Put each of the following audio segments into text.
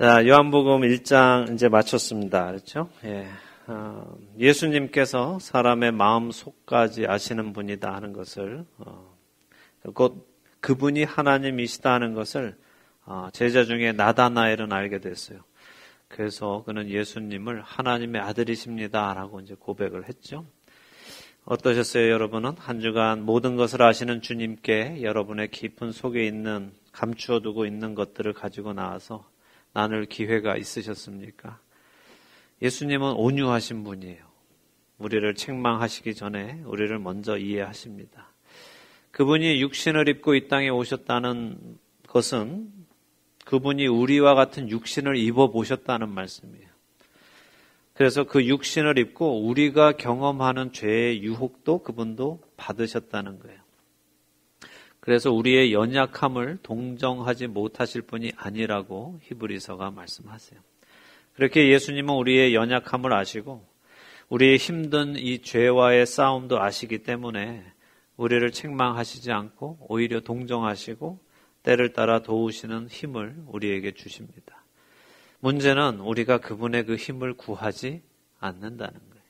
자, 요한복음 1장 이제 마쳤습니다. 그렇죠? 예. 예수님께서 사람의 마음 속까지 아시는 분이다 하는 것을, 곧 그분이 하나님이시다 하는 것을 제자 중에 나다나엘은 알게 됐어요. 그래서 그는 예수님을 하나님의 아들이십니다 라고 이제 고백을 했죠. 어떠셨어요, 여러분은? 한 주간 모든 것을 아시는 주님께 여러분의 깊은 속에 있는, 감추어 두고 있는 것들을 가지고 나와서 나눌 기회가 있으셨습니까? 예수님은 온유하신 분이에요. 우리를 책망하시기 전에 우리를 먼저 이해하십니다. 그분이 육신을 입고 이 땅에 오셨다는 것은 그분이 우리와 같은 육신을 입어보셨다는 말씀이에요. 그래서 그 육신을 입고 우리가 경험하는 죄의 유혹도 그분도 받으셨다는 거예요. 그래서 우리의 연약함을 동정하지 못하실 분이 아니라고 히브리서가 말씀하세요. 그렇게 예수님은 우리의 연약함을 아시고 우리의 힘든 이 죄와의 싸움도 아시기 때문에 우리를 책망하시지 않고 오히려 동정하시고 때를 따라 도우시는 힘을 우리에게 주십니다. 문제는 우리가 그분의 그 힘을 구하지 않는다는 거예요.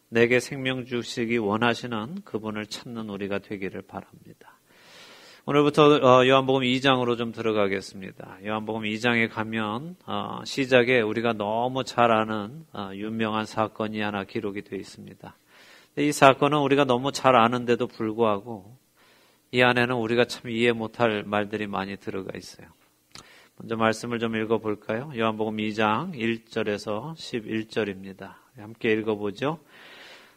내게 생명 주시기 원하시는 그분을 찾는 우리가 되기를 바랍니다. 오늘부터 요한복음 2장으로 좀 들어가겠습니다. 요한복음 2장에 가면 시작에 우리가 너무 잘 아는 유명한 사건이 하나 기록이 되어 있습니다. 이 사건은 우리가 너무 잘 아는데도 불구하고 이 안에는 우리가 참 이해 못할 말들이 많이 들어가 있어요. 먼저 말씀을 좀 읽어볼까요? 요한복음 2장 1절에서 11절입니다. 함께 읽어보죠.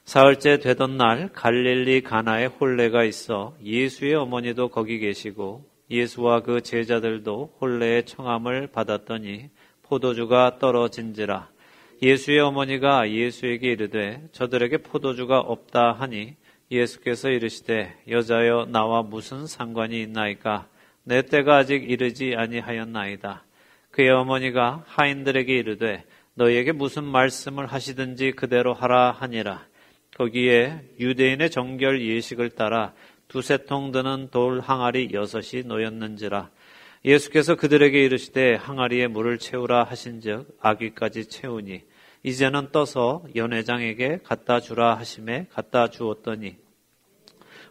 사흘째 되던 날 갈릴리 가나에 혼례가 있어 예수의 어머니도 거기 계시고 예수와 그 제자들도 혼례의 청함을 받았더니 포도주가 떨어진지라. 예수의 어머니가 예수에게 이르되 저들에게 포도주가 없다 하니 예수께서 이르시되 여자여 나와 무슨 상관이 있나이까? 내 때가 아직 이르지 아니하였나이다. 그의 어머니가 하인들에게 이르되 너희에게 무슨 말씀을 하시든지 그대로 하라 하니라. 거기에 유대인의 정결 예식을 따라 두세 통 드는 돌 항아리 6이 놓였는지라. 예수께서 그들에게 이르시되 항아리에 물을 채우라 하신즉 아귀까지 채우니 이제는 떠서 연회장에게 갖다 주라 하심에 갖다 주었더니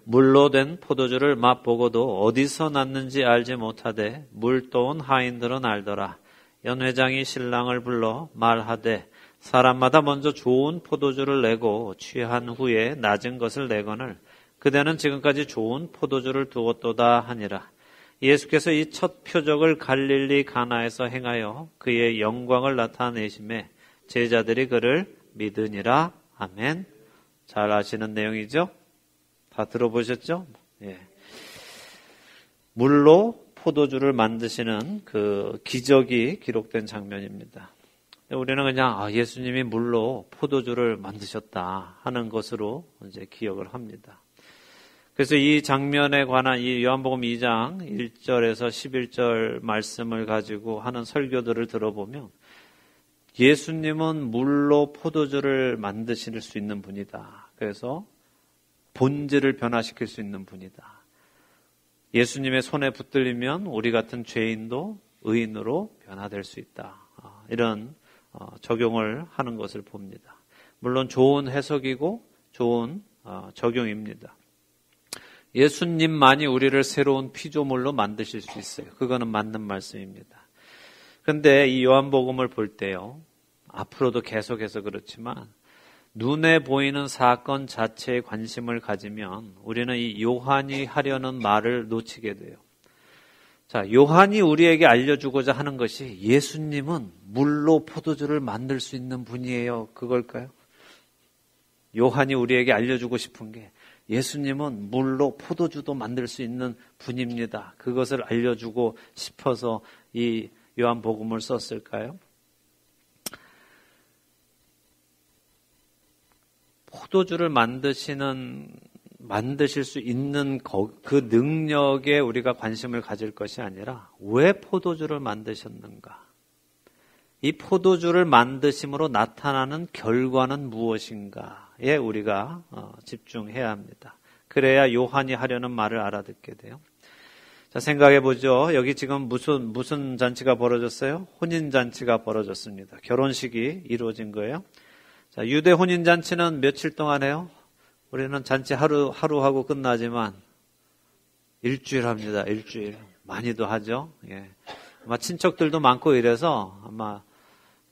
물로 된 포도주를 맛보고도 어디서 났는지 알지 못하되 물 떠온 하인들은 알더라. 연회장이 신랑을 불러 말하되 사람마다 먼저 좋은 포도주를 내고 취한 후에 낮은 것을 내거늘 그대는 지금까지 좋은 포도주를 두었도다 하니라. 예수께서 이 첫 표적을 갈릴리 가나에서 행하여 그의 영광을 나타내심에 제자들이 그를 믿으니라. 아멘. 잘 아시는 내용이죠? 다 들어보셨죠? 예. 물로 포도주를 만드시는 그 기적이 기록된 장면입니다. 우리는 그냥 예수님이 물로 포도주를 만드셨다 하는 것으로 이제 기억을 합니다. 그래서 이 장면에 관한 이 요한복음 2장 1절에서 11절 말씀을 가지고 하는 설교들을 들어보면 예수님은 물로 포도주를 만드실 수 있는 분이다. 그래서 본질을 변화시킬 수 있는 분이다. 예수님의 손에 붙들리면 우리 같은 죄인도 의인으로 변화될 수 있다. 이런 적용을 하는 것을 봅니다. 물론 좋은 해석이고 좋은 적용입니다. 예수님만이 우리를 새로운 피조물로 만드실 수 있어요. 그거는 맞는 말씀입니다. 그런데 이 요한복음을 볼 때요, 앞으로도 계속해서 그렇지만 눈에 보이는 사건 자체에 관심을 가지면 우리는 이 요한이 하려는 말을 놓치게 돼요. 자, 요한이 우리에게 알려주고자 하는 것이 예수님은 물로 포도주를 만들 수 있는 분이에요. 그걸까요? 요한이 우리에게 알려주고 싶은 게 예수님은 물로 포도주도 만들 수 있는 분입니다. 그것을 알려주고 싶어서 이 요한복음을 썼을까요? 포도주를 만드실 수 있는 그 능력에 우리가 관심을 가질 것이 아니라 왜 포도주를 만드셨는가? 이 포도주를 만드심으로 나타나는 결과는 무엇인가에 우리가 집중해야 합니다. 그래야 요한이 하려는 말을 알아듣게 돼요. 자, 생각해 보죠. 여기 지금 무슨 잔치가 벌어졌어요? 혼인잔치가 벌어졌습니다. 결혼식이 이루어진 거예요. 자, 유대 혼인잔치는 며칠 동안 해요? 우리는 잔치 하루 하고 끝나지만 일주일 합니다. 일주일. 많이도 하죠. 예. 아마 친척들도 많고 이래서 아마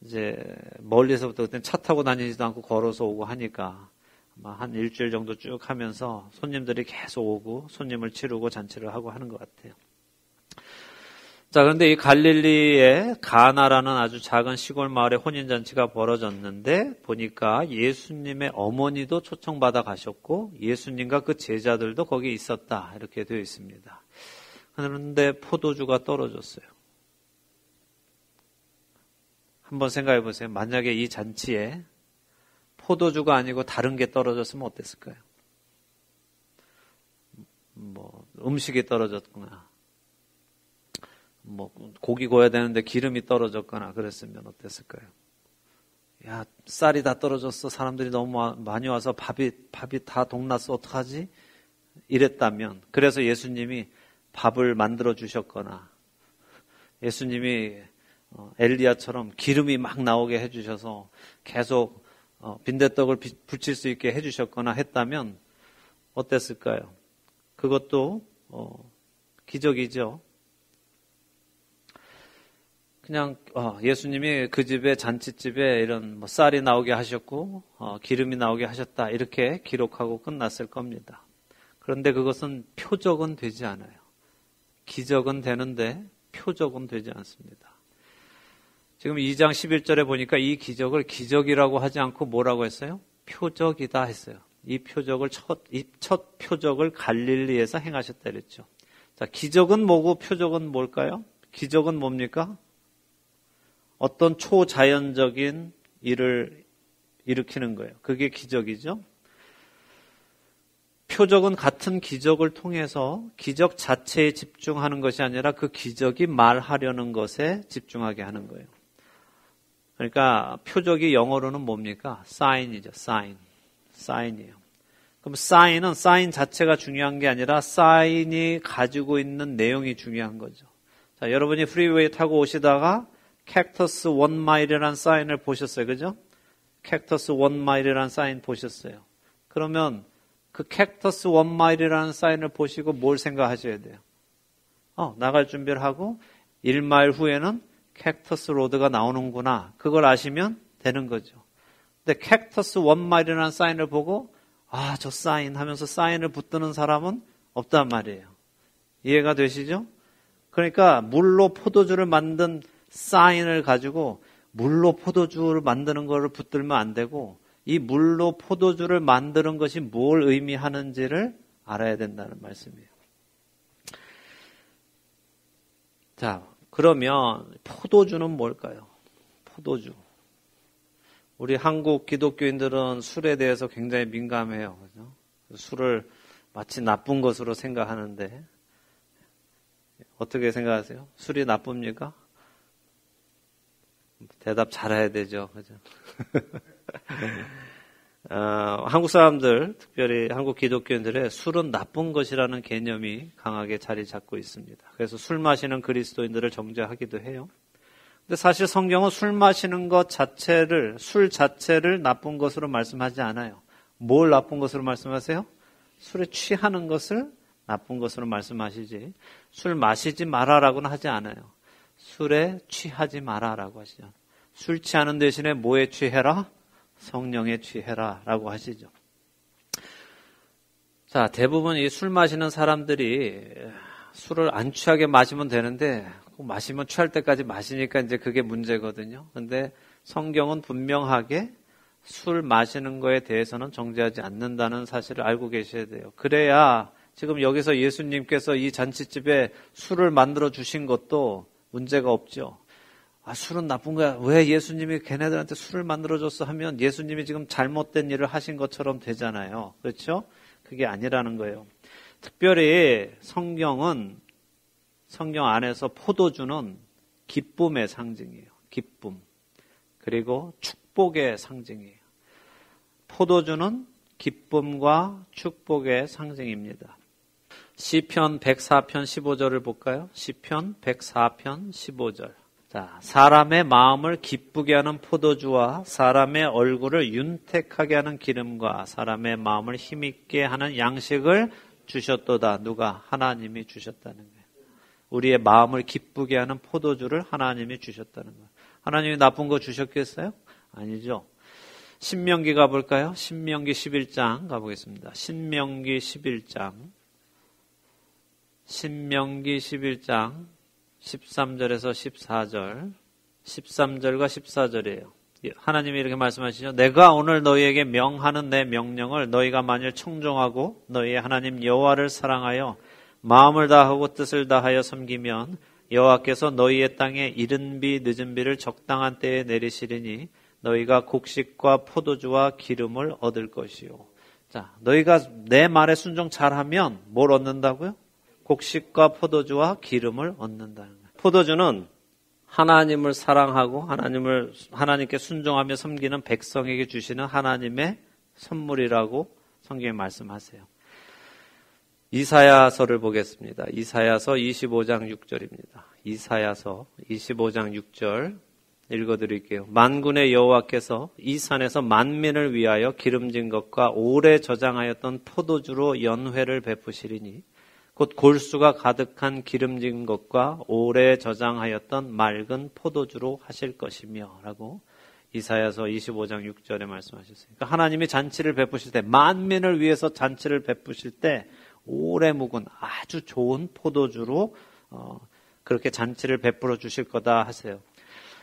이제 멀리서부터 그때 차 타고 다니지도 않고 걸어서 오고 하니까 아마 한 일주일 정도 쭉 하면서 손님들이 계속 오고 손님을 치르고 잔치를 하고 하는 것 같아요. 자, 그런데 이 갈릴리의 가나라는 아주 작은 시골 마을에 혼인잔치가 벌어졌는데 보니까 예수님의 어머니도 초청받아 가셨고 예수님과 그 제자들도 거기 있었다 이렇게 되어 있습니다. 그런데 포도주가 떨어졌어요. 한번 생각해 보세요. 만약에 이 잔치에 포도주가 아니고 다른 게 떨어졌으면 어땠을까요? 음식이 떨어졌거나 고기 구워야 되는데 기름이 떨어졌거나 그랬으면 어땠을까요? 야, 쌀이 다 떨어졌어. 사람들이 너무 많이 와서 밥이 다 동났어. 어떡하지? 이랬다면, 그래서 예수님이 밥을 만들어 주셨거나 예수님이 엘리야처럼 기름이 막 나오게 해주셔서 계속 빈대떡을 붙일 수 있게 해주셨거나 했다면 어땠을까요? 그것도 기적이죠. 그냥 예수님이 그 집에 잔치집에 이런 쌀이 나오게 하셨고 기름이 나오게 하셨다 이렇게 기록하고 끝났을 겁니다. 그런데 그것은 표적은 되지 않아요. 기적은 되는데 표적은 되지 않습니다. 지금 2장 11절에 보니까 이 기적을 기적이라고 하지 않고 뭐라고 했어요? 표적이다 했어요. 이 표적을 첫 표적을 갈릴리에서 행하셨다 그랬죠. 자, 기적은 뭐고 표적은 뭘까요? 기적은 뭡니까? 어떤 초자연적인 일을 일으키는 거예요. 그게 기적이죠. 표적은 같은 기적을 통해서 기적 자체에 집중하는 것이 아니라 그 기적이 말하려는 것에 집중하게 하는 거예요. 그러니까 표적이 영어로는 뭡니까? 사인이죠. 사인이에요. 그럼 사인 자체가 중요한 게 아니라 사인이 가지고 있는 내용이 중요한 거죠. 자, 여러분이 프리웨이 타고 오시다가 캡터스 1마일이라는 사인을 보셨어요. 그죠? 캡터스 1마일이라는 사인 보셨어요. 그러면 그 캡터스 1마일이라는 사인을 보시고 뭘 생각하셔야 돼요? 나갈 준비를 하고 1마일 후에는 캡터스 로드가 나오는구나. 그걸 아시면 되는 거죠. 근데 캡터스 1마일이라는 사인을 보고 저 사인 하면서 사인을 붙드는 사람은 없단 말이에요. 이해가 되시죠? 그러니까 물로 포도주를 만든 사인을 가지고 물로 포도주를 만드는 거를 붙들면 안 되고 이 물로 포도주를 만드는 것이 뭘 의미하는지를 알아야 된다는 말씀이에요. 자, 그러면 포도주는 뭘까요? 포도주. 우리 한국 기독교인들은 술에 대해서 굉장히 민감해요. 그죠? 술을 마치 나쁜 것으로 생각하는데 어떻게 생각하세요? 술이 나쁩니까? 대답 잘해야 되죠. 그죠? 한국 사람들, 특별히 한국 기독교인들의 술은 나쁜 것이라는 개념이 강하게 자리 잡고 있습니다. 그래서 술 마시는 그리스도인들을 정죄하기도 해요. 근데 사실 성경은 술 마시는 것 자체를, 술 자체를 나쁜 것으로 말씀하지 않아요. 뭘 나쁜 것으로 말씀하세요? 술에 취하는 것을 나쁜 것으로 말씀하시지, 술 마시지 마라라고는 하지 않아요. 술에 취하지 마라라고 하시죠. 술 취하는 대신에 뭐에 취해라? 성령에 취해라 라고 하시죠. 자, 대부분 이 술 마시는 사람들이 술을 안 취하게 마시면 되는데 마시면 취할 때까지 마시니까 이제 그게 문제거든요. 근데 성경은 분명하게 술 마시는 거에 대해서는 정죄하지 않는다는 사실을 알고 계셔야 돼요. 그래야 지금 여기서 예수님께서 이 잔치집에 술을 만들어 주신 것도 문제가 없죠. 술은 나쁜 거야. 왜 예수님이 걔네들한테 술을 만들어줬어 하면 예수님이 지금 잘못된 일을 하신 것처럼 되잖아요. 그렇죠? 그게 아니라는 거예요. 특별히 성경 안에서 포도주는 기쁨의 상징이에요. 기쁨. 그리고 축복의 상징이에요. 포도주는 기쁨과 축복의 상징입니다. 시편 104편 15절을 볼까요? 시편 104편 15절. 자, 사람의 마음을 기쁘게 하는 포도주와 사람의 얼굴을 윤택하게 하는 기름과 사람의 마음을 힘있게 하는 양식을 주셨도다. 누가? 하나님이 주셨다는 거예요. 우리의 마음을 기쁘게 하는 포도주를 하나님이 주셨다는 거예요. 하나님이 나쁜 거 주셨겠어요? 아니죠. 신명기 가볼까요? 신명기 11장 가보겠습니다. 신명기 11장 13절에서 14절 13절과 14절이에요. 하나님이 이렇게 말씀하시죠. 내가 오늘 너희에게 명하는 내 명령을 너희가 만일 청종하고 너희의 하나님 여호와를 사랑하여 마음을 다하고 뜻을 다하여 섬기면 여호와께서 너희의 땅에 이른 비 늦은 비를 적당한 때에 내리시리니 너희가 곡식과 포도주와 기름을 얻을 것이요. 자, 너희가 내 말에 순종 잘하면 뭘 얻는다고요? 곡식과 포도주와 기름을 얻는다는 거예요. 포도주는 하나님을 사랑하고 하나님께 순종하며 섬기는 백성에게 주시는 하나님의 선물이라고 성경에 말씀하세요. 이사야서를 보겠습니다. 이사야서 25장 6절입니다. 이사야서 25장 6절 읽어드릴게요. 만군의 여호와께서 이 산에서 만민을 위하여 기름진 것과 오래 저장하였던 포도주로 연회를 베푸시리니 곧 골수가 가득한 기름진 것과 오래 저장하였던 맑은 포도주로 하실 것이며 라고 이사야서 25장 6절에 말씀하셨어요. 그러니까 하나님이 잔치를 베푸실 때 만민을 위해서 잔치를 베푸실 때 오래 묵은 아주 좋은 포도주로 그렇게 잔치를 베풀어 주실 거다 하세요.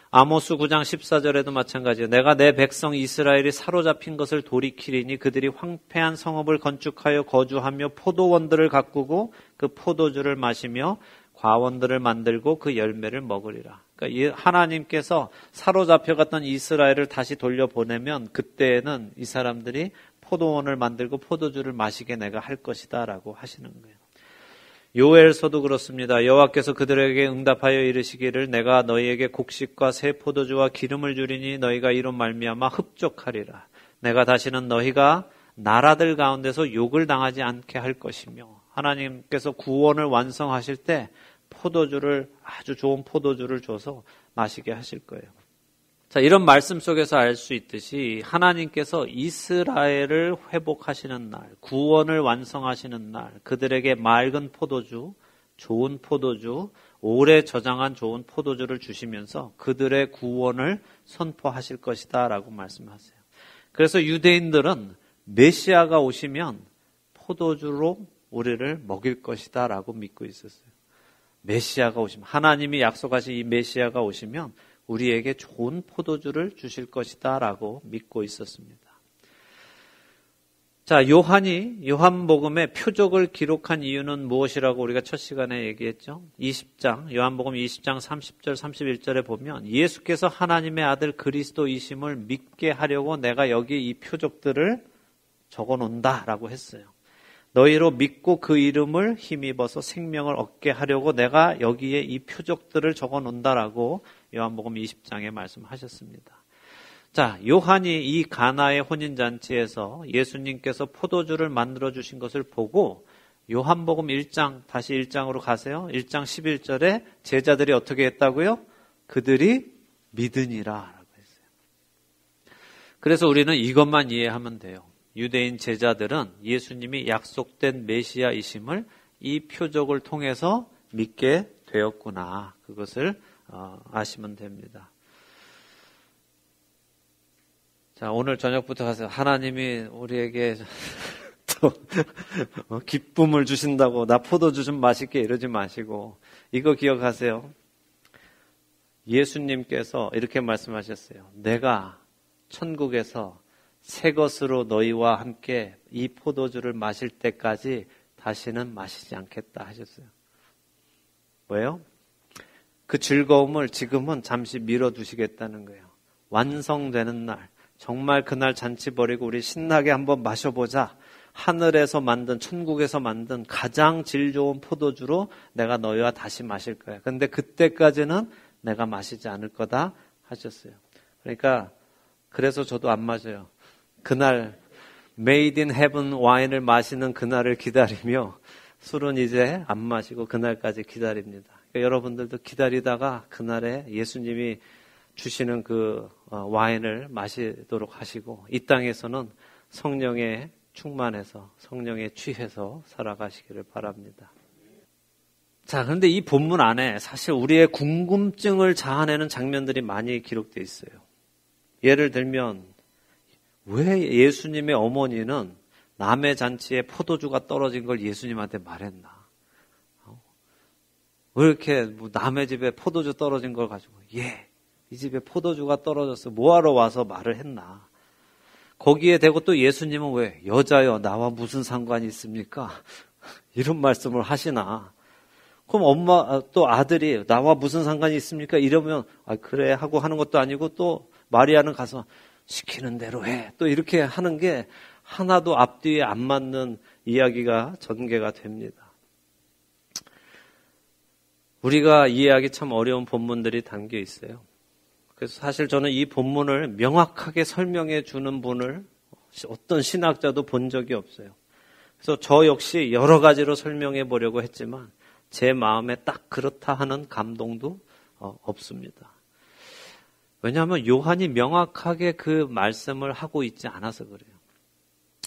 아모스 9장 14절에도 마찬가지예요. 내가 내 백성 이스라엘이 사로잡힌 것을 돌이키리니 그들이 황폐한 성읍을 건축하여 거주하며 포도원들을 가꾸고 그 포도주를 마시며 과원들을 만들고 그 열매를 먹으리라. 그러니까 하나님께서 사로잡혀갔던 이스라엘을 다시 돌려보내면 그때에는 이 사람들이 포도원을 만들고 포도주를 마시게 내가 할 것이다 라고 하시는 거예요. 요엘서도 그렇습니다. 여호와께서 그들에게 응답하여 이르시기를 내가 너희에게 곡식과 새 포도주와 기름을 주리니 너희가 이로 말미암아 흡족하리라. 내가 다시는 너희가 나라들 가운데서 욕을 당하지 않게 할 것이며 하나님께서 구원을 완성하실 때 포도주를 아주 좋은 포도주를 줘서 마시게 하실 거예요. 자, 이런 말씀 속에서 알 수 있듯이 하나님께서 이스라엘을 회복하시는 날, 구원을 완성하시는 날, 그들에게 맑은 포도주, 좋은 포도주, 오래 저장한 좋은 포도주를 주시면서 그들의 구원을 선포하실 것이다 라고 말씀하세요. 그래서 유대인들은 메시아가 오시면 포도주로 우리를 먹일 것이다 라고 믿고 있었어요. 메시아가 오시면, 하나님이 약속하신 이 메시아가 오시면 우리에게 좋은 포도주를 주실 것이다 라고 믿고 있었습니다. 자, 요한복음의 표적을 기록한 이유는 무엇이라고 우리가 첫 시간에 얘기했죠? 요한복음 20장 30절 31절에 보면 예수께서 하나님의 아들 그리스도이심을 믿게 하려고 내가 여기 이 표적들을 적어놓는다 라고 했어요. 너희로 믿고 그 이름을 힘입어서 생명을 얻게 하려고 내가 여기에 이 표적들을 적어놓는다라고 요한복음 20장에 말씀하셨습니다. 자, 요한이 이 가나의 혼인잔치에서 예수님께서 포도주를 만들어주신 것을 보고 요한복음 1장, 다시 1장으로 가세요. 1장 11절에 제자들이 어떻게 했다고요? 그들이 믿으니라 라고 했어요. 그래서 우리는 이것만 이해하면 돼요. 유대인 제자들은 예수님이 약속된 메시아이심을 이 표적을 통해서 믿게 되었구나. 그것을 아시면 됩니다. 자, 오늘 저녁부터 가서 하나님이 우리에게 또 기쁨을 주신다고 나 포도주 좀 맛있게 이러지 마시고 이거 기억하세요. 예수님께서 이렇게 말씀하셨어요. 내가 천국에서 새 것으로 너희와 함께 이 포도주를 마실 때까지 다시는 마시지 않겠다 하셨어요. 왜요? 그 즐거움을 지금은 잠시 미뤄두시겠다는 거예요. 완성되는 날, 정말 그날 잔치 벌이고 우리 신나게 한번 마셔보자. 하늘에서 만든, 천국에서 만든 가장 질 좋은 포도주로 내가 너희와 다시 마실 거야. 그런데 그때까지는 내가 마시지 않을 거다 하셨어요. 그러니까 그래서 저도 안 마셔요. 그날 Made in Heaven 와인을 마시는 그날을 기다리며 술은 이제 안 마시고 그날까지 기다립니다. 그러니까 여러분들도 기다리다가 그날에 예수님이 주시는 그 와인을 마시도록 하시고 이 땅에서는 성령에 충만해서 성령에 취해서 살아가시기를 바랍니다. 자, 그런데 이 본문 안에 사실 우리의 궁금증을 자아내는 장면들이 많이 기록되어 있어요. 예를 들면 왜 예수님의 어머니는 남의 잔치에 포도주가 떨어진 걸 예수님한테 말했나? 왜 이렇게 남의 집에 포도주 떨어진 걸 가지고 이 집에 포도주가 떨어졌어. 뭐하러 와서 말을 했나? 거기에 대고 또 예수님은 왜 여자여 나와 무슨 상관이 있습니까? 이런 말씀을 하시나? 그럼 엄마 또 아들이 나와 무슨 상관이 있습니까? 이러면 그래 하고 하는 것도 아니고 또 마리아는 가서 시키는 대로 해. 또 이렇게 하는 게 하나도 앞뒤에 안 맞는 이야기가 전개가 됩니다. 우리가 이해하기 참 어려운 본문들이 담겨 있어요. 그래서 사실 저는 이 본문을 명확하게 설명해 주는 분을 어떤 신학자도 본 적이 없어요. 그래서 저 역시 여러 가지로 설명해 보려고 했지만 제 마음에 딱 그렇다 하는 감동도 없습니다. 왜냐하면 요한이 명확하게 그 말씀을 하고 있지 않아서 그래요.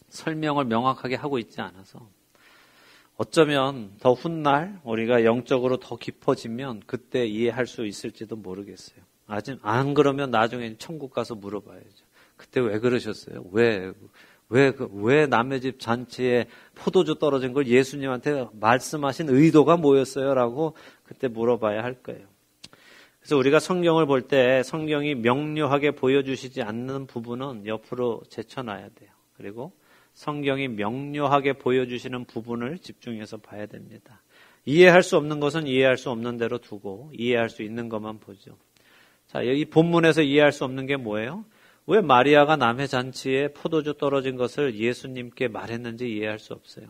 설명을 명확하게 하고 있지 않아서 어쩌면 더 훗날 우리가 영적으로 더 깊어지면 그때 이해할 수 있을지도 모르겠어요. 아직 안 그러면 나중에 천국 가서 물어봐야죠. 그때 왜 그러셨어요? 왜 남의 집 잔치에 포도주 떨어진 걸 예수님한테 말씀하신 의도가 뭐였어요? 라고 그때 물어봐야 할 거예요. 그래서 우리가 성경을 볼 때 성경이 명료하게 보여주시지 않는 부분은 옆으로 제쳐놔야 돼요. 그리고 성경이 명료하게 보여주시는 부분을 집중해서 봐야 됩니다. 이해할 수 없는 것은 이해할 수 없는 대로 두고 이해할 수 있는 것만 보죠. 자, 이 본문에서 이해할 수 없는 게 뭐예요? 왜 마리아가 남의 잔치에 포도주 떨어진 것을 예수님께 말했는지 이해할 수 없어요.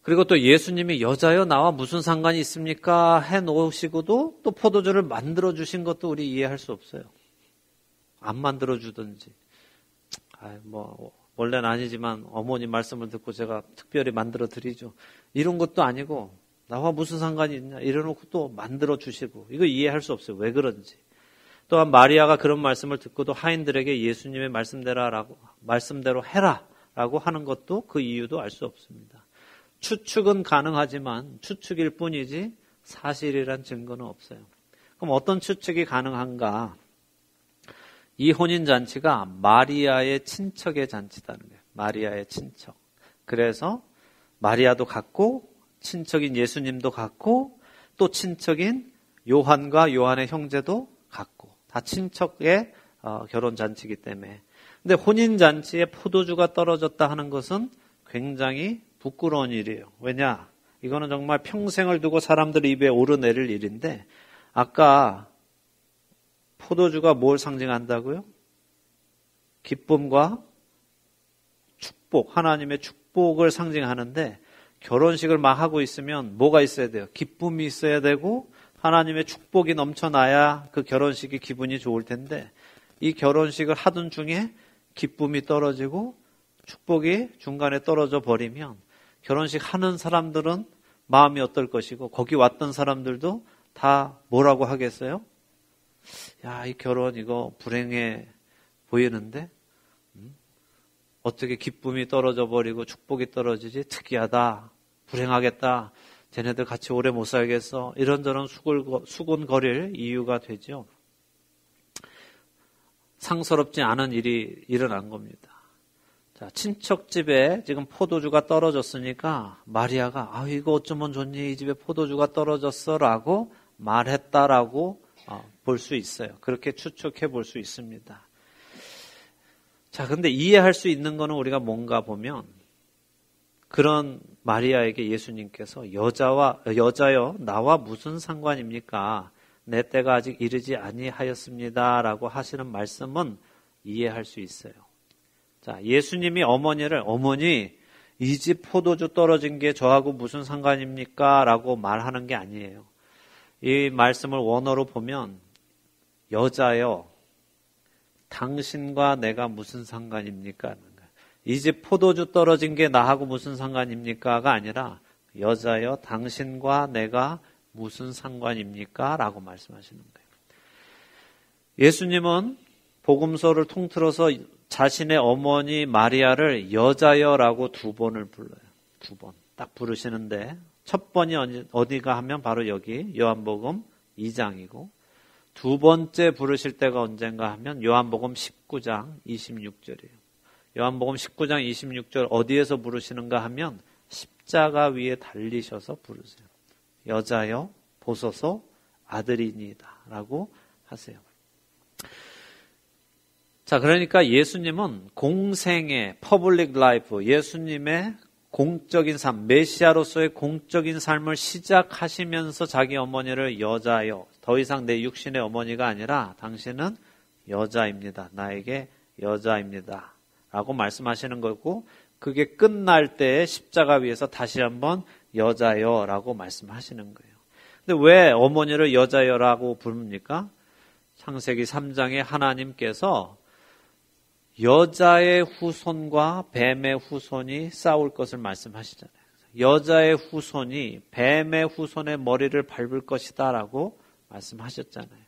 그리고 또 예수님이 여자여 나와 무슨 상관이 있습니까? 해놓으시고도 또 포도주를 만들어주신 것도 우리 이해할 수 없어요. 안 만들어주든지. 원래는 아니지만 어머니 말씀을 듣고 제가 특별히 만들어 드리죠. 이런 것도 아니고 나와 무슨 상관이 있냐 이래놓고 또 만들어 주시고 이거 이해할 수 없어요. 왜 그런지. 또한 마리아가 그런 말씀을 듣고도 하인들에게 예수님의 말씀대로 해라라고 하는 것도 그 이유도 알 수 없습니다. 추측은 가능하지만 추측일 뿐이지 사실이란 증거는 없어요. 그럼 어떤 추측이 가능한가? 이 혼인잔치가 마리아의 친척의 잔치다는 거예요. 마리아의 친척. 그래서 마리아도 갔고 친척인 예수님도 갔고 또 친척인 요한과 요한의 형제도 갔고 다 친척의 결혼잔치이기 때문에. 근데 혼인잔치에 포도주가 떨어졌다 하는 것은 굉장히 부끄러운 일이에요. 왜냐? 이거는 정말 평생을 두고 사람들 입에 오르내릴 일인데 아까 포도주가 뭘 상징한다고요? 기쁨과 축복, 하나님의 축복을 상징하는데 결혼식을 막 하고 있으면 뭐가 있어야 돼요? 기쁨이 있어야 되고 하나님의 축복이 넘쳐나야 그 결혼식이 기분이 좋을 텐데 이 결혼식을 하던 중에 기쁨이 떨어지고 축복이 중간에 떨어져 버리면 결혼식 하는 사람들은 마음이 어떨 것이고 거기 왔던 사람들도 다 뭐라고 하겠어요? 야, 이 결혼 이거 불행해 보이는데 어떻게 기쁨이 떨어져 버리고 축복이 떨어지지? 특이하다. 불행하겠다. 쟤네들 같이 오래 못 살겠어. 이런저런 수군거릴 이유가 되죠. 상스럽지 않은 일이 일어난 겁니다. 자, 친척 집에 지금 포도주가 떨어졌으니까 마리아가 이거 어쩌면 좋니? 이 집에 포도주가 떨어졌어라고 말했다라고 볼 수 있어요. 그렇게 추측해 볼 수 있습니다. 자, 근데 이해할 수 있는 거는 우리가 뭔가 보면 그런 마리아에게 예수님께서 여자여 나와 무슨 상관입니까? 내 때가 아직 이르지 아니하였습니다라고 하시는 말씀은 이해할 수 있어요. 자, 예수님이 어머니 이 집 포도주 떨어진 게 저하고 무슨 상관입니까? 라고 말하는 게 아니에요. 이 말씀을 원어로 보면 여자여 당신과 내가 무슨 상관입니까? 이 집 포도주 떨어진 게 나하고 무슨 상관입니까가 아니라 여자여 당신과 내가 무슨 상관입니까? 라고 말씀하시는 거예요. 예수님은 복음서를 통틀어서 자신의 어머니 마리아를 여자여라고 2번을 불러요. 2번 딱 부르시는데 첫 번이 어디가 하면 바로 여기 요한복음 2장이고 두 번째 부르실 때가 언젠가 하면 요한복음 19장 26절이에요. 요한복음 19장 26절 어디에서 부르시는가 하면 십자가 위에 달리셔서 부르세요. 여자여 보소서 아들이니이다 라고 하세요. 자, 그러니까 예수님은 공생의 퍼블릭 라이프, 예수님의 공적인 삶, 메시아로서의 공적인 삶을 시작하시면서 자기 어머니를 여자여, 더 이상 내 육신의 어머니가 아니라 당신은 여자입니다. 나에게 여자입니다. 라고 말씀하시는 거고, 그게 끝날 때 십자가 위에서 다시 한번 여자여 라고 말씀하시는 거예요. 근데 왜 어머니를 여자여라고 부릅니까? 창세기 3장에 하나님께서 여자의 후손과 뱀의 후손이 싸울 것을 말씀하시잖아요. 여자의 후손이 뱀의 후손의 머리를 밟을 것이다 라고 말씀하셨잖아요.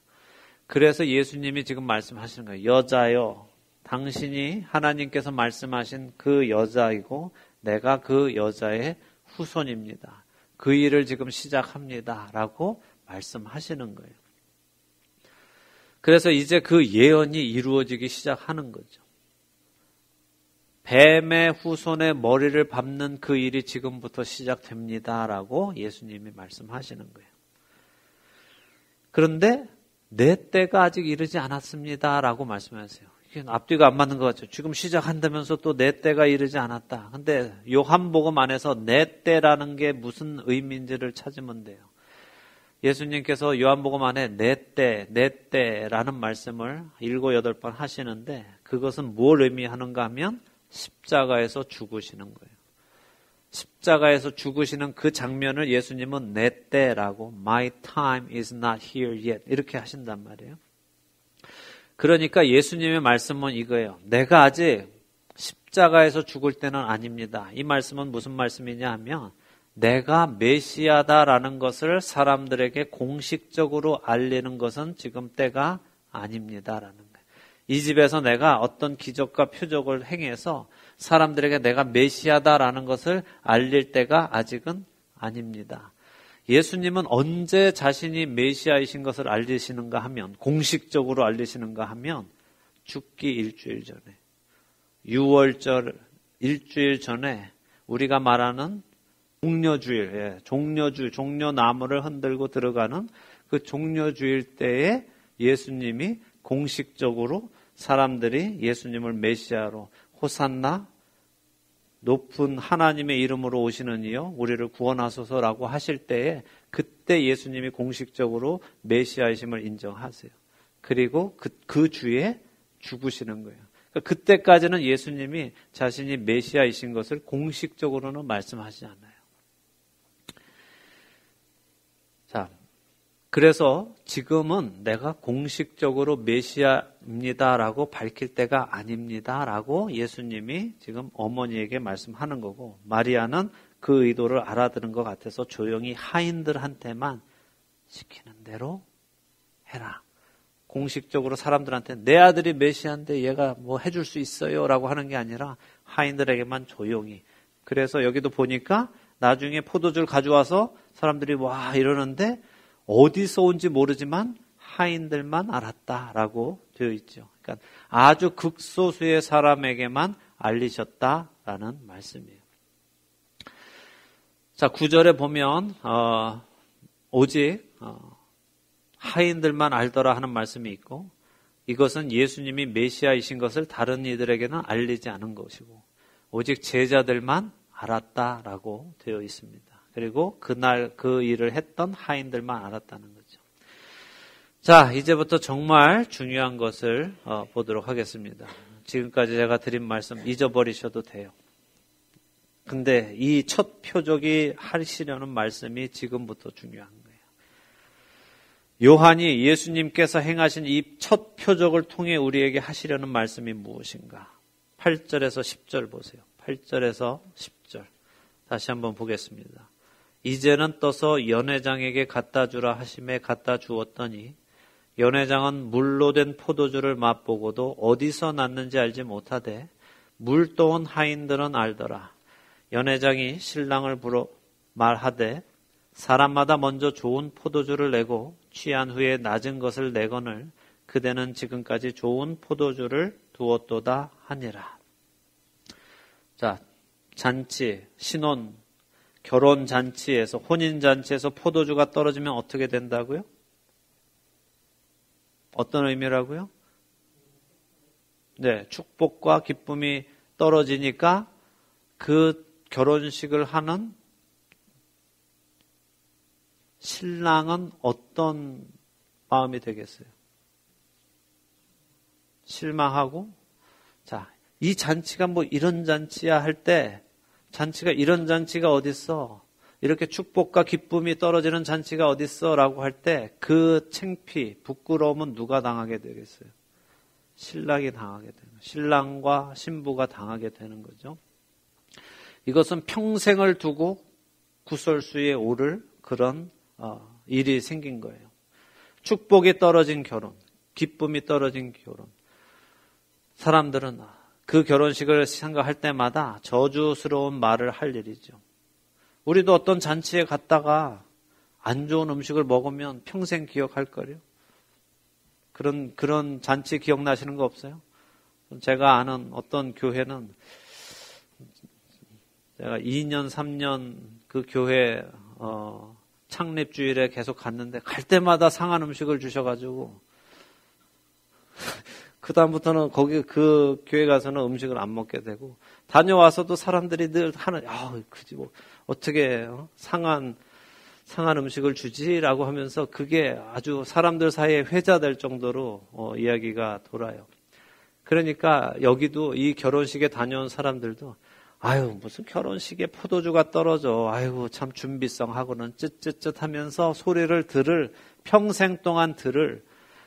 그래서 예수님이 지금 말씀하시는 거예요. 여자여, 당신이 하나님께서 말씀하신 그 여자이고 내가 그 여자의 후손입니다. 그 일을 지금 시작합니다 라고 말씀하시는 거예요. 그래서 이제 그 예언이 이루어지기 시작하는 거죠. 뱀의 후손의 머리를 밟는 그 일이 지금부터 시작됩니다라고 예수님이 말씀하시는 거예요. 그런데 내 때가 아직 이르지 않았습니다라고 말씀하세요. 이게 앞뒤가 안 맞는 것 같죠. 지금 시작한다면서 또 내 때가 이르지 않았다. 근데 요한복음 안에서 내 때라는 게 무슨 의미인지를 찾으면 돼요. 예수님께서 요한복음 안에 내 때라는 말씀을 7, 8번 하시는데 그것은 뭘 의미하는가 하면 십자가에서 죽으시는 거예요. 십자가에서 죽으시는 그 장면을 예수님은 내 때라고 My time is not here yet 이렇게 하신단 말이에요. 그러니까 예수님의 말씀은 이거예요. 내가 아직 십자가에서 죽을 때는 아닙니다. 이 말씀은 무슨 말씀이냐 하면 내가 메시아다라는 것을 사람들에게 공식적으로 알리는 것은 지금 때가 아닙니다라는 거예요. 이 집에서 내가 어떤 기적과 표적을 행해서 사람들에게 내가 메시아다라는 것을 알릴 때가 아직은 아닙니다. 예수님은 언제 자신이 메시아이신 것을 알리시는가 하면, 공식적으로 알리시는가 하면 죽기 일주일 전에, 6월절 일주일 전에 우리가 말하는 종려주일, 종려나무를 흔들고 들어가는 그 종려주일 때에 예수님이 공식적으로 사람들이 예수님을 메시아로 호산나 높은 하나님의 이름으로 오시는 이여 우리를 구원하소서라고 하실 때에 그때 예수님이 공식적으로 메시아이심을 인정하세요. 그리고 그 주에 죽으시는 거예요. 그러니까 그때까지는 예수님이 자신이 메시아이신 것을 공식적으로는 말씀하지 않아요. 자, 그래서 지금은 내가 공식적으로 메시아입니다라고 밝힐 때가 아닙니다라고 예수님이 지금 어머니에게 말씀하는 거고, 마리아는 그 의도를 알아들은 것 같아서 조용히 하인들한테만 시키는 대로 해라. 공식적으로 사람들한테 내 아들이 메시아인데 얘가 뭐 해줄 수 있어요 라고 하는 게 아니라 하인들에게만 조용히. 그래서 여기도 보니까 나중에 포도주를 가져와서 사람들이 와 이러는데 어디서 온지 모르지만 하인들만 알았다라고 되어 있죠. 그러니까 아주 극소수의 사람에게만 알리셨다라는 말씀이에요. 자, 9절에 보면 오직 하인들만 알더라 하는 말씀이 있고, 이것은 예수님이 메시아이신 것을 다른 이들에게는 알리지 않은 것이고 오직 제자들만 알았다라고 되어 있습니다. 그리고 그날 그 일을 했던 하인들만 알았다는 거죠. 자, 이제부터 정말 중요한 것을 보도록 하겠습니다. 지금까지 제가 드린 말씀 잊어버리셔도 돼요. 근데 이 첫 표적이 하시려는 말씀이 지금부터 중요한 거예요. 요한이 예수님께서 행하신 이 첫 표적을 통해 우리에게 하시려는 말씀이 무엇인가? 8절에서 10절 보세요. 8절에서 10절. 다시 한번 보겠습니다. 이제는 떠서 연회장에게 갖다 주라 하심에 갖다 주었더니 연회장은 물로 된 포도주를 맛보고도 어디서 났는지 알지 못하되 물 떠온 하인들은 알더라. 연회장이 신랑을 부러 말하되 사람마다 먼저 좋은 포도주를 내고 취한 후에 낮은 것을 내거늘 그대는 지금까지 좋은 포도주를 두었도다 하니라. 자, 잔치, 신혼, 결혼 잔치에서, 혼인 잔치에서 포도주가 떨어지면 어떻게 된다고요? 어떤 의미라고요? 네, 축복과 기쁨이 떨어지니까 그 결혼식을 하는 신랑은 어떤 마음이 되겠어요? 실망하고, 자, 이 잔치가 뭐 이런 잔치야 할 때, 잔치가 이런 잔치가 어딨어? 이렇게 축복과 기쁨이 떨어지는 잔치가 어딨어? 라고 할 때 그 창피, 부끄러움은 누가 당하게 되겠어요? 신랑이 당하게 되는 거예요. 신랑과 신부가 당하게 되는 거죠. 이것은 평생을 두고 구설수에 오를 그런 일이 생긴 거예요. 축복이 떨어진 결혼, 기쁨이 떨어진 결혼. 사람들은 그 결혼식을 생각할 때마다 저주스러운 말을 할 일이죠. 우리도 어떤 잔치에 갔다가 안 좋은 음식을 먹으면 평생 기억할 거예요. 그런 잔치 기억나시는 거 없어요? 제가 아는 어떤 교회는 제가 2년, 3년 그 교회 창립 주일에 계속 갔는데 갈 때마다 상한 음식을 주셔가지고 그 다음부터는 거기 그 교회 가서는 음식을 안 먹게 되고 다녀와서도 사람들이 늘 하는 그지 뭐 어떻게 상한 음식을 주지라고 하면서 그게 아주 사람들 사이에 회자될 정도로 이야기가 돌아요. 그러니까 여기도 이 결혼식에 다녀온 사람들도 무슨 결혼식에 포도주가 떨어져. 참 준비성하고는 쯧쯧쯧 하면서 소리를 평생 동안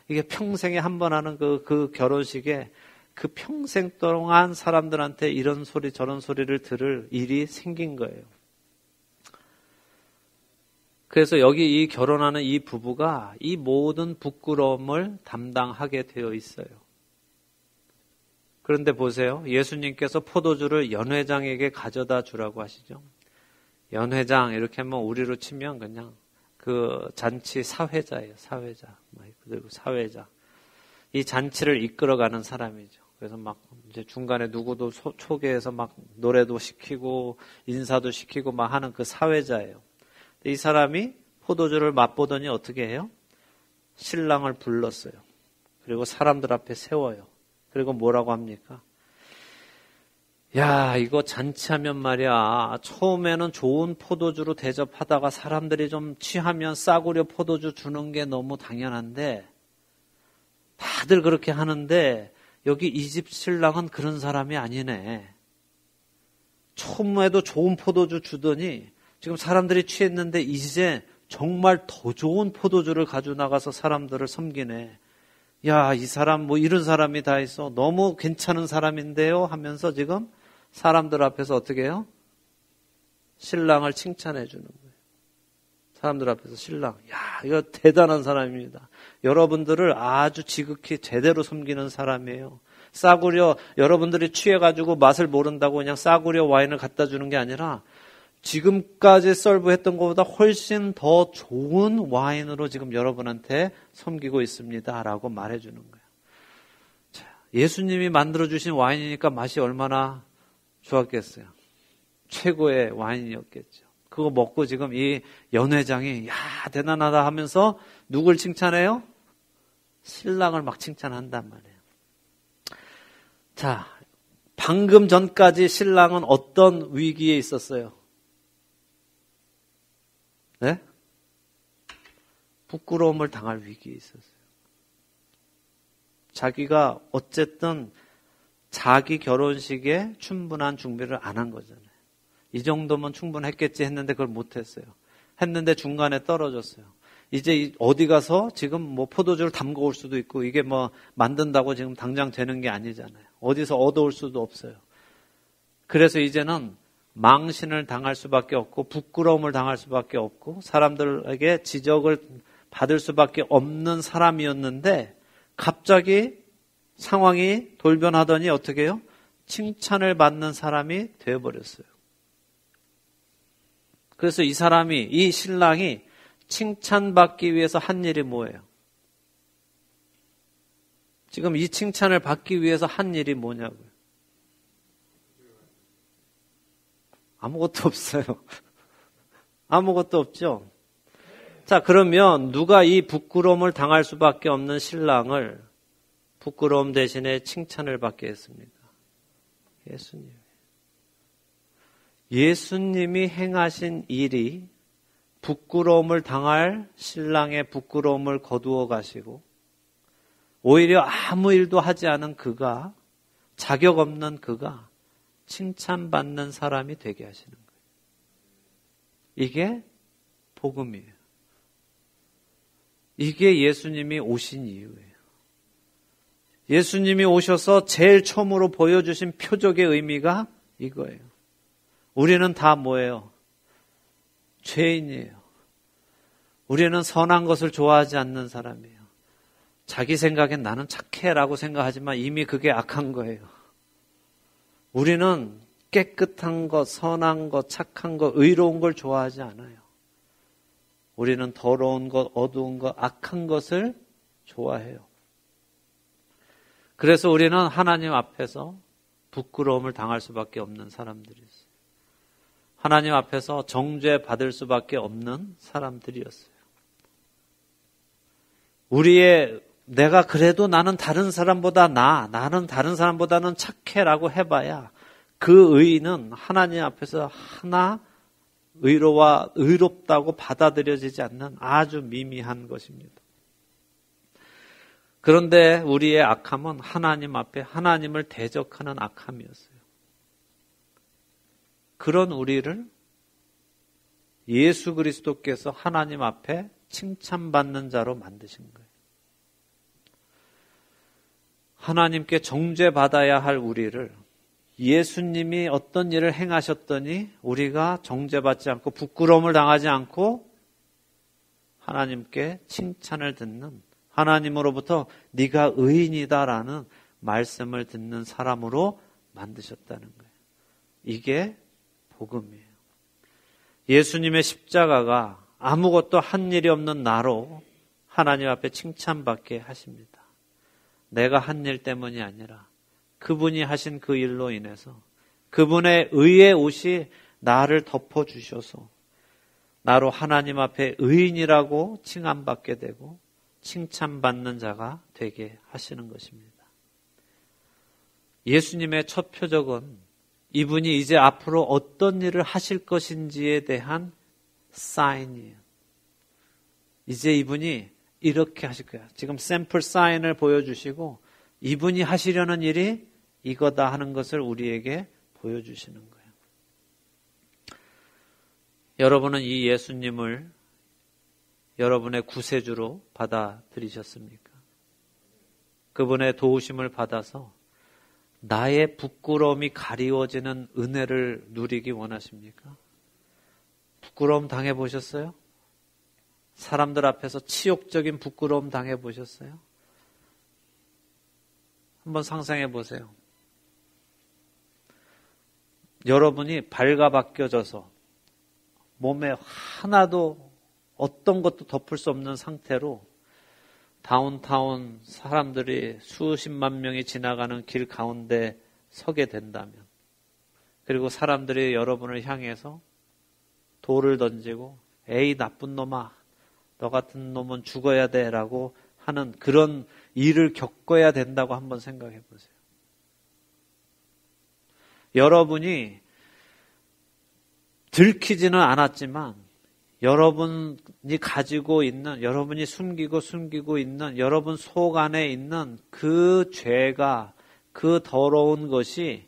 이게 평생에 한 번 하는 그 결혼식에 그 평생 동안 사람들한테 이런 소리 저런 소리를 들을 일이 생긴 거예요. 그래서 여기 이 결혼하는 이 부부가 이 모든 부끄러움을 담당하게 되어 있어요. 그런데 보세요. 예수님께서 포도주를 연회장에게 가져다 주라고 하시죠. 연회장 이렇게 하면 우리로 치면 그냥 그 잔치 사회자예요. 사회자. 그리고 사회자. 이 잔치를 이끌어가는 사람이죠. 그래서 막 이제 중간에 누구도 초계해서 막 노래도 시키고 인사도 시키고 막 하는 그 사회자예요. 이 사람이 포도주를 맛보더니 어떻게 해요? 신랑을 불렀어요. 그리고 사람들 앞에 세워요. 그리고 뭐라고 합니까? 야, 이거 잔치하면 말이야. 처음에는 좋은 포도주로 대접하다가 사람들이 좀 취하면 싸구려 포도주 주는 게 너무 당연한데 다들 그렇게 하는데 여기 이 집 신랑은 그런 사람이 아니네. 처음에도 좋은 포도주 주더니 지금 사람들이 취했는데 이제 정말 더 좋은 포도주를 가지고 나가서 사람들을 섬기네. 야, 이 사람 뭐 이런 사람이 다 있어. 너무 괜찮은 사람인데요 하면서 지금 사람들 앞에서 어떻게 해요? 신랑을 칭찬해 주는 거예요. 사람들 앞에서 신랑, 야, 이거 대단한 사람입니다. 여러분들을 아주 지극히 제대로 섬기는 사람이에요. 싸구려, 여러분들이 취해가지고 맛을 모른다고 그냥 싸구려 와인을 갖다 주는 게 아니라 지금까지 서브했던 것보다 훨씬 더 좋은 와인으로 지금 여러분한테 섬기고 있습니다. 라고 말해주는 거예요. 자, 예수님이 만들어주신 와인이니까 맛이 얼마나 좋았겠어요. 최고의 와인이었겠죠. 그거 먹고 지금 이 연회장이 야 대단하다 하면서 누굴 칭찬해요? 신랑을 막 칭찬한단 말이에요. 자, 방금 전까지 신랑은 어떤 위기에 있었어요? 네? 부끄러움을 당할 위기에 있었어요. 자기가 어쨌든 자기 결혼식에 충분한 준비를 안 한 거잖아요. 이 정도면 충분했겠지 했는데 그걸 못했어요. 했는데 중간에 떨어졌어요. 이제 어디 가서 지금 뭐 포도주를 담궈 올 수도 있고 이게 뭐 만든다고 지금 당장 되는 게 아니잖아요. 어디서 얻어올 수도 없어요. 그래서 이제는 망신을 당할 수밖에 없고 부끄러움을 당할 수밖에 없고 사람들에게 지적을 받을 수밖에 없는 사람이었는데 갑자기 상황이 돌변하더니 어떻게 해요? 칭찬을 받는 사람이 되어버렸어요. 그래서 이 신랑이 칭찬받기 위해서 한 일이 뭐예요? 지금 이 칭찬을 받기 위해서 한 일이 뭐냐고요? 아무것도 없어요. 아무것도 없죠? 자, 그러면 누가 이 부끄러움을 당할 수밖에 없는 신랑을 부끄러움 대신에 칭찬을 받게 했습니까? 예수님. 예수님이 행하신 일이 부끄러움을 당할 신랑의 부끄러움을 거두어 가시고 오히려 아무 일도 하지 않은 그가 자격 없는 그가 칭찬받는 사람이 되게 하시는 거예요. 이게 복음이에요. 이게 예수님이 오신 이유예요. 예수님이 오셔서 제일 처음으로 보여주신 표적의 의미가 이거예요. 우리는 다 뭐예요? 죄인이에요. 우리는 선한 것을 좋아하지 않는 사람이에요. 자기 생각엔 나는 착해라고 생각하지만 이미 그게 악한 거예요. 우리는 깨끗한 것, 선한 것, 착한 것, 의로운 걸 좋아하지 않아요. 우리는 더러운 것, 어두운 것, 악한 것을 좋아해요. 그래서 우리는 하나님 앞에서 부끄러움을 당할 수밖에 없는 사람들이었어요. 하나님 앞에서 정죄받을 수밖에 없는 사람들이었어요. 내가 그래도 나는 다른 사람보다 나는 다른 사람보다는 착해라고 해봐야 그 의의는 하나님 앞에서 하나 의롭다고 받아들여지지 않는 아주 미미한 것입니다. 그런데 우리의 악함은 하나님 앞에 하나님을 대적하는 악함이었어요. 그런 우리를 예수 그리스도께서 하나님 앞에 칭찬받는 자로 만드신 거예요. 하나님께 정죄받아야 할 우리를 예수님이 어떤 일을 행하셨더니 우리가 정죄받지 않고 부끄러움을 당하지 않고 하나님께 칭찬을 듣는 하나님으로부터 네가 의인이다라는 말씀을 듣는 사람으로 만드셨다는 거예요. 이게 복음이에요. 예수님의 십자가가 아무것도 한 일이 없는 나로 하나님 앞에 칭찬받게 하십니다. 내가 한 일 때문이 아니라 그분이 하신 그 일로 인해서 그분의 의의 옷이 나를 덮어주셔서 나로 하나님 앞에 의인이라고 칭함받게 되고 칭찬받는 자가 되게 하시는 것입니다. 예수님의 첫 표적은 이분이 이제 앞으로 어떤 일을 하실 것인지에 대한 사인이에요. 이제 이분이 이렇게 하실 거야. 지금 샘플 사인을 보여주시고 이분이 하시려는 일이 이거다 하는 것을 우리에게 보여주시는 거예요. 여러분은 이 예수님을 여러분의 구세주로 받아들이셨습니까? 그분의 도우심을 받아서 나의 부끄러움이 가리워지는 은혜를 누리기 원하십니까? 부끄러움 당해보셨어요? 사람들 앞에서 치욕적인 부끄러움 당해보셨어요? 한번 상상해 보세요. 여러분이 발가벗겨져서 몸에 하나도 어떤 것도 덮을 수 없는 상태로 다운타운 사람들이 수십만 명이 지나가는 길 가운데 서게 된다면, 그리고 사람들이 여러분을 향해서 돌을 던지고 에이 나쁜 놈아, 너 같은 놈은 죽어야 돼 라고 하는 그런 일을 겪어야 된다고 한번 생각해 보세요. 여러분이 들키지는 않았지만 여러분이 가지고 있는, 여러분이 숨기고 있는 여러분 속 안에 있는 그 죄가, 그 더러운 것이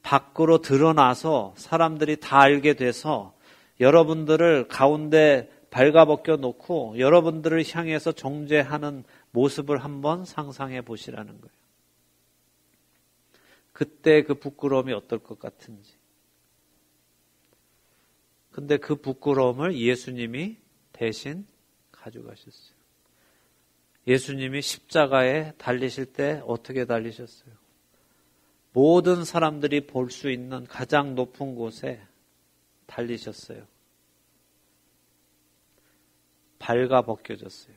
밖으로 드러나서 사람들이 다 알게 돼서 여러분들을 가운데 발가벗겨 놓고 여러분들을 향해서 정죄하는 모습을 한번 상상해 보시라는 거예요. 그때 그 부끄러움이 어떨 것 같은지. 근데 그 부끄러움을 예수님이 대신 가져가셨어요. 예수님이 십자가에 달리실 때 어떻게 달리셨어요? 모든 사람들이 볼 수 있는 가장 높은 곳에 달리셨어요. 발가벗겨졌어요.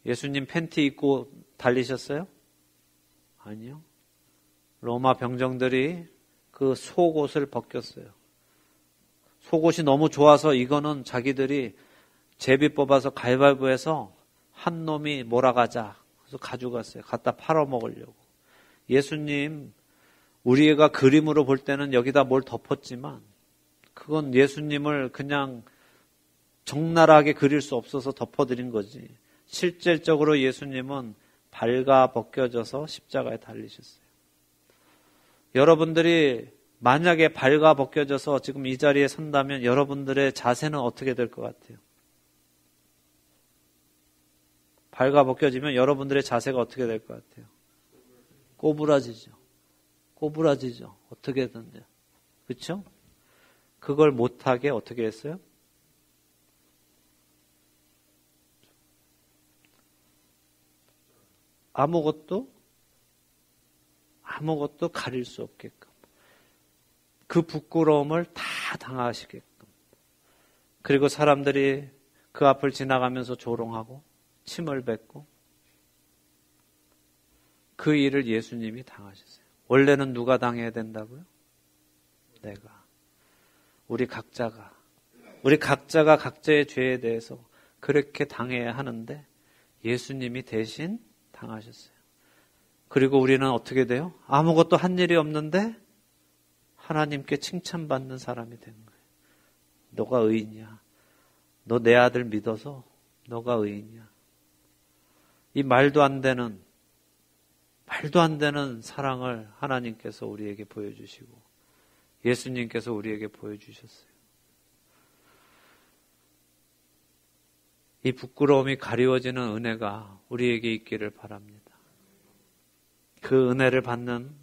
예수님 팬티 입고 달리셨어요? 아니요. 로마 병정들이 그 속옷을 벗겼어요. 속옷이 너무 좋아서 이거는 자기들이 제비 뽑아서 가위바위보해서 한 놈이 몰아가자. 그래서 가져갔어요. 갖다 팔아먹으려고. 예수님, 우리가 그림으로 볼 때는 여기다 뭘 덮었지만 그건 예수님을 그냥 적나라하게 그릴 수 없어서 덮어드린 거지. 실질적으로 예수님은 발가벗겨져서 십자가에 달리셨어요. 여러분들이 만약에 발가벗겨져서 지금 이 자리에 선다면 여러분들의 자세는 어떻게 될 것 같아요? 발가벗겨지면 여러분들의 자세가 어떻게 될 것 같아요? 꼬부라지죠. 꼬부라지죠. 어떻게든지. 그렇죠? 그걸 못하게 어떻게 했어요? 아무것도 가릴 수 없게끔. 그 부끄러움을 다 당하시게끔. 그리고 사람들이 그 앞을 지나가면서 조롱하고 침을 뱉고 그 일을 예수님이 당하셨어요. 원래는 누가 당해야 된다고요? 내가. 우리 각자가 각자의 죄에 대해서 그렇게 당해야 하는데 예수님이 대신 당하셨어요. 그리고 우리는 어떻게 돼요? 아무것도 한 일이 없는데 하나님께 칭찬받는 사람이 된 거예요. 너가 의인이야. 너 내 아들 믿어서 너가 의인이야. 이 말도 안 되는 사랑을 하나님께서 우리에게 보여주시고 예수님께서 우리에게 보여주셨어요. 이 부끄러움이 가리워지는 은혜가 우리에게 있기를 바랍니다. 그 은혜를 받는